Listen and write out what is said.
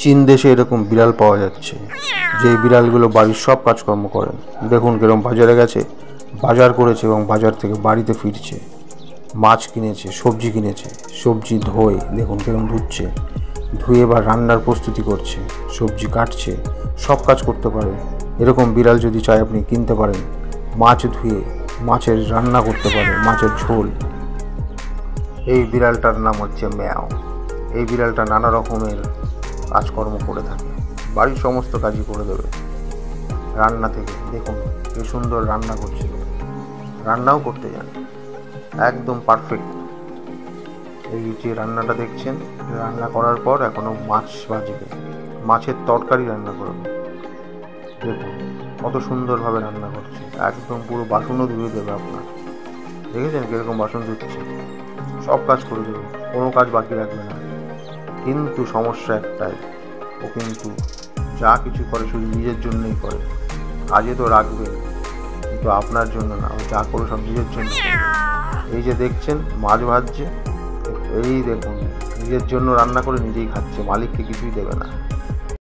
চীন দেশে এরকম বিড়াল পাওয়া যাচ্ছে, যে বিড়ালগুলো বাড়ির সব কাজকর্ম করেন। দেখুন কিরকম বাজারে গেছে, বাজার করেছে এবং বাজার থেকে বাড়িতে ফিরছে। মাছ কিনেছে, সবজি কিনেছে, সবজি ধোয়, দেখুন কিরকম ধুচ্ছে, ধুয়ে বা রান্নার প্রস্তুতি করছে, সবজি কাটছে, সব কাজ করতে পারে। এরকম বিড়াল যদি চাই আপনি কিনতে পারেন। মাছ ধুয়ে মাছের রান্না করতে পারে, মাছের ঝোল। এই বিড়ালটার নাম হচ্ছে ম্যাও। এই বিড়ালটা নানা রকমের কাজকর্ম করে থাকে, বাড়ির সমস্ত কাজই করে দেবে। রান্না থেকে দেখুন কি সুন্দর রান্না করছিল, রান্নাও করতে জানে, একদম পারফেক্ট। এই যে রান্নাটা দেখছেন, রান্না করার পর এখনো মাছ ভাজবে, মাছের তরকারি রান্না করবে। দেখুন কত সুন্দরভাবে রান্না করছে, একদম পুরো বাসনও ধুয়ে দেবে আপনার। দেখেছেন কীরকম বাসন ধুচ্ছে, সব কাজ করে দেবে, কোনো কাজ বাকি রাখবে না। কিন্তু সমস্যা একটাই, ও কিন্তু যা কিছু করে শুধু নিজের জন্যই করে। কাজে তো রাখবে, কিন্তু আপনার জন্য না, ও যা করে সব নিজের জন্য। এই যে দেখছেন মাছ ভাজছে, এই দেখুন নিজের জন্য রান্না করে নিজেই খাচ্ছে, মালিককে কিছুই দেবে না।